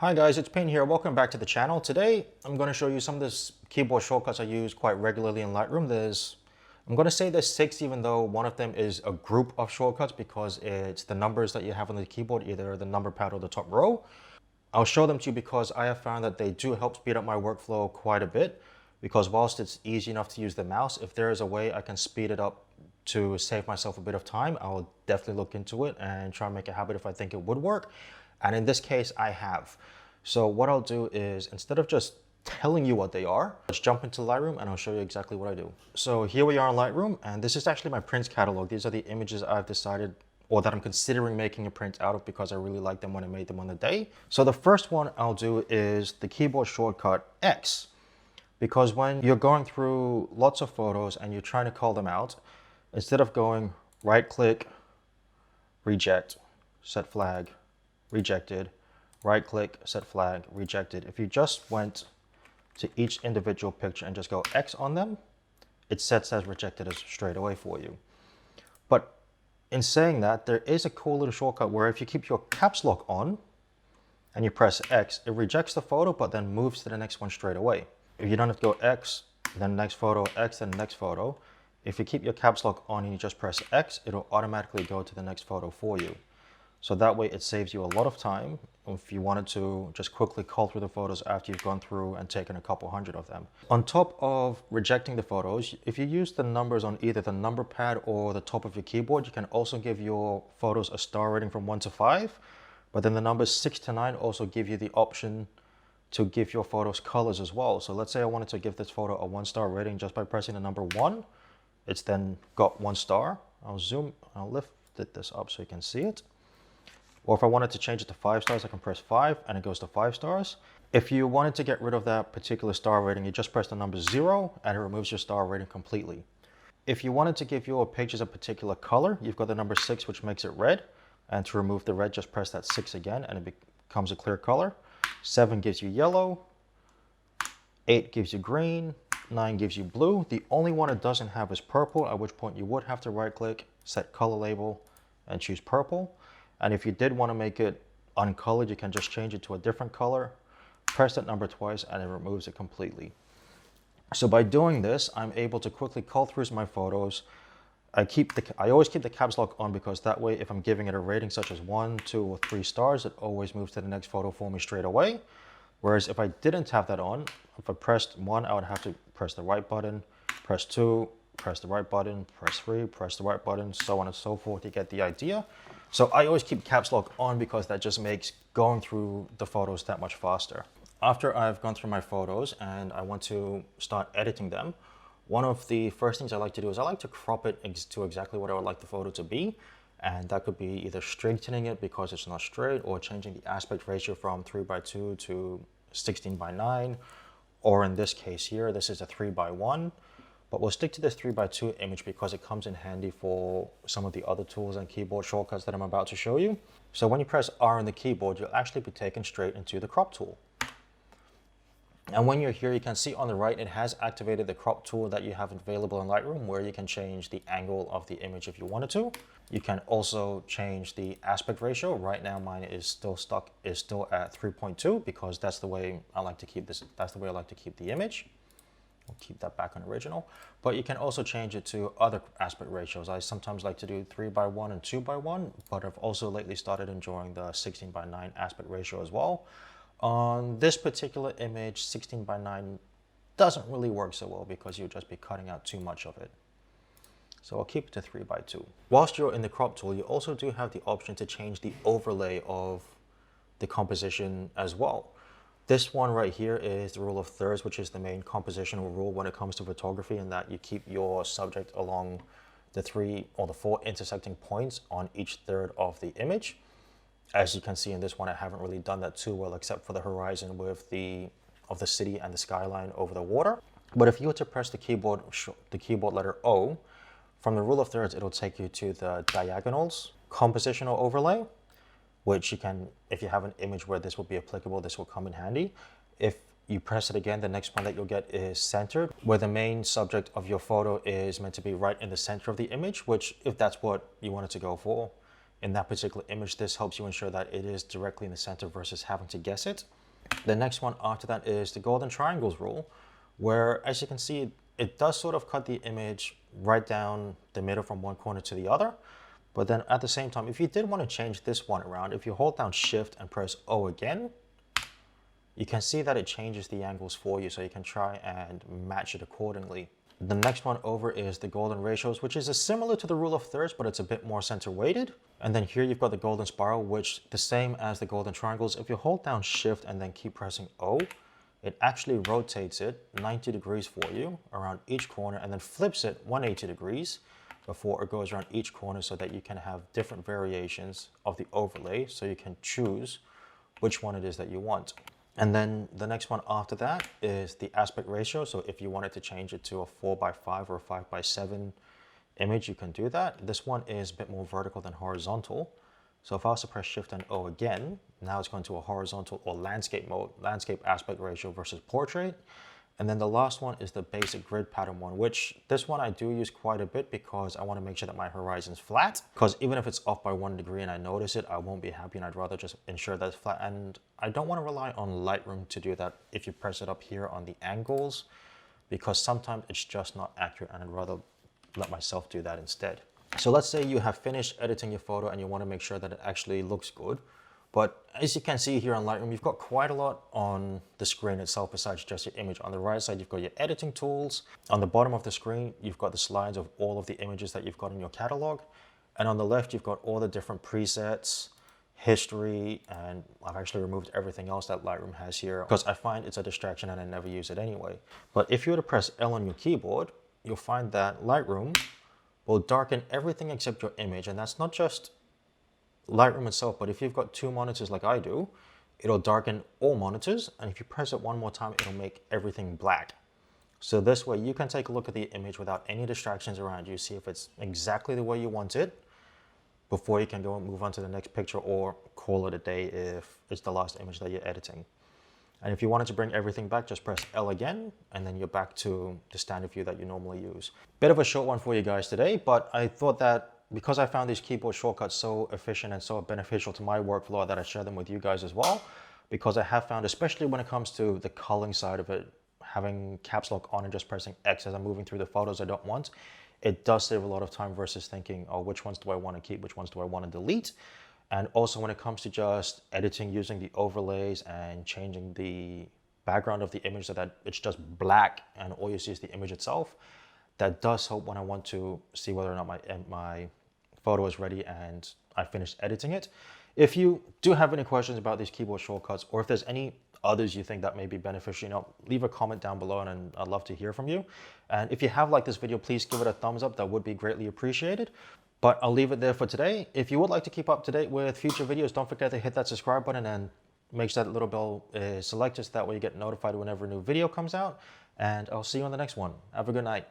Hi guys, it's Payne here. Welcome back to the channel. Today, I'm going to show you some of the keyboard shortcuts I use quite regularly in Lightroom. I'm going to say there's 6, even though one of them is a group of shortcuts because it's the numbers that you have on the keyboard, either the number pad or the top row. I'll show them to you because I have found that they do help speed up my workflow quite a bit, because whilst it's easy enough to use the mouse, if there is a way I can speed it up to save myself a bit of time, I'll definitely look into it and try and make a habit if I think it would work. And in this case, I have. So what I'll do is, instead of just telling you what they are, let's jump into Lightroom and I'll show you exactly what I do. So here we are in Lightroom, and this is actually my prints catalog. These are the images I've decided, or that I'm considering making a print out of, because I really like them when I made them on the day. So the first one I'll do is the keyboard shortcut X, because when you're going through lots of photos and you're trying to call them out, instead of going right click, reject, set flag, rejected, right click, set flag, rejected. If you just went to each individual picture and just go X on them, it sets as rejected as straight away for you. But in saying that, there is a cool little shortcut where if you keep your caps lock on and you press X, it rejects the photo but then moves to the next one straight away. If you don't have to go X, then next photo, X, then next photo. If you keep your caps lock on and you just press X, it'll automatically go to the next photo for you. So that way it saves you a lot of time if you wanted to just quickly cull through the photos after you've gone through and taken a couple hundred of them. On top of rejecting the photos, if you use the numbers on either the number pad or the top of your keyboard, you can also give your photos a star rating from 1 to 5. But then the numbers 6 to 9 also give you the option to give your photos colors as well. So let's say I wanted to give this photo a 1-star rating just by pressing the number 1. It's then got 1 star. I'll lift this up so you can see it. Or if I wanted to change it to 5 stars, I can press 5 and it goes to 5 stars. If you wanted to get rid of that particular star rating, you just press the number 0 and it removes your star rating completely. If you wanted to give your pictures a particular color, you've got the number 6, which makes it red. And to remove the red, just press that 6 again and it becomes a clear color. 7 gives you yellow. 8 gives you green. 9 gives you blue. The only one it doesn't have is purple, at which point you would have to right click, set color label, and choose purple. And if you did want to make it uncolored, you can just change it to a different color, press that number twice, and it removes it completely. So by doing this, I'm able to quickly cull through my photos. I always keep the caps lock on, because that way, if I'm giving it a rating such as 1, 2, or 3 stars, it always moves to the next photo for me straight away. Whereas if I didn't have that on, if I pressed 1, I would have to press the right button, press 2, press the right button, press 3, press the right button, so on and so forth. You get the idea. So I always keep caps lock on because that just makes going through the photos that much faster. After I've gone through my photos and I want to start editing them, one of the first things I like to do is I like to crop it to exactly what I would like the photo to be. And that could be either straightening it because it's not straight, or changing the aspect ratio from 3:2 to 16:9. Or in this case here, this is a 3:1. But we'll stick to this 3:2 image because it comes in handy for some of the other tools and keyboard shortcuts that I'm about to show you. So when you press R on the keyboard, you'll actually be taken straight into the crop tool. And when you're here, you can see on the right, it has activated the crop tool that you have available in Lightroom, where you can change the angle of the image if you wanted to. You can also change the aspect ratio. Right now, mine is still at 3.2 because that's the way I like to keep this. That's the way I like to keep the image. We'll keep that back on original, but you can also change it to other aspect ratios. I sometimes like to do 3:1 and 2:1, but I've also lately started enjoying the 16:9 aspect ratio as well. On this particular image, 16:9 doesn't really work so well because you'll just be cutting out too much of it. So I'll keep it to 3:2. Whilst you're in the crop tool, you also do have the option to change the overlay of the composition as well. This one right here is the rule of thirds, which is the main compositional rule when it comes to photography, in that you keep your subject along the 3 or the 4 intersecting points on each third of the image. As you can see in this one, I haven't really done that too well, except for the horizon with the city and the skyline over the water. But if you were to press the keyboard letter O, from the rule of thirds, it'll take you to the diagonals compositional overlay, which you can, if you have an image where this will be applicable, this will come in handy. If you press it again, the next one that you'll get is centered, where the main subject of your photo is meant to be right in the center of the image, which if that's what you wanted to go for, in that particular image. This helps you ensure that it is directly in the center versus having to guess it. The next one after that is the golden triangles rule, where as you can see, it does sort of cut the image right down the middle from one corner to the other. But then at the same time, if you did want to change this one around, if you hold down Shift and press O again, you can see that it changes the angles for you, so you can try and match it accordingly. The next one over is the golden ratios, which is similar to the rule of thirds, but it's a bit more center weighted. And then here you've got the golden spiral, which the same as the golden triangles. If you hold down Shift and then keep pressing O, it actually rotates it 90 degrees for you around each corner and then flips it 180 degrees before it goes around each corner, so that you can have different variations of the overlay, so you can choose which one it is that you want. And then the next one after that is the aspect ratio. So if you wanted to change it to a 4:5 or a 5:7 image, you can do that. This one is a bit more vertical than horizontal. So if I was to press Shift and O again, now it's going to a horizontal or landscape mode, landscape aspect ratio versus portrait. And then the last one is the basic grid pattern one, which this one I do use quite a bit because I want to make sure that my horizon's flat. Because even if it's off by 1 degree and I notice it, I won't be happy, and I'd rather just ensure that it's flat. And I don't want to rely on Lightroom to do that if you press it up here on the angles, because sometimes it's just not accurate, and I'd rather let myself do that instead. So let's say you have finished editing your photo and you want to make sure that it actually looks good. But as you can see here on Lightroom, you've got quite a lot on the screen itself besides just your image. On the right side, you've got your editing tools. On the bottom of the screen, you've got the slides of all of the images that you've got in your catalog. And on the left, you've got all the different presets, history, and I've actually removed everything else that Lightroom has here because I find it's a distraction and I never use it anyway. But if you were to press L on your keyboard, you'll find that Lightroom will darken everything except your image. And that's not just Lightroom itself, but if you've got 2 monitors like I do, it'll darken all monitors, and if you press it one more time, it'll make everything black. So this way you can take a look at the image without any distractions around you, see if it's exactly the way you want it before you can go and move on to the next picture or call it a day if it's the last image that you're editing. And if you wanted to bring everything back, just press L again, and then you're back to the standard view that you normally use. Bit of a short one for you guys today, but I thought that because I found these keyboard shortcuts so efficient and so beneficial to my workflow, that I share them with you guys as well, because I have found, especially when it comes to the culling side of it, having caps lock on and just pressing X as I'm moving through the photos I don't want, it does save a lot of time versus thinking, oh, which ones do I want to keep, which ones do I want to delete? And also when it comes to just editing using the overlays and changing the background of the image so that it's just black and all you see is the image itself, that does help when I want to see whether or not my photo is ready and I finished editing it. If you do have any questions about these keyboard shortcuts, or if there's any others you think that may be beneficial, leave a comment down below and I'd love to hear from you. And if you have liked this video, please give it a thumbs up. That would be greatly appreciated. But I'll leave it there for today. If you would like to keep up to date with future videos, don't forget to hit that subscribe button and make sure that little bell is selected so that way you get notified whenever a new video comes out. And I'll see you on the next one. Have a good night.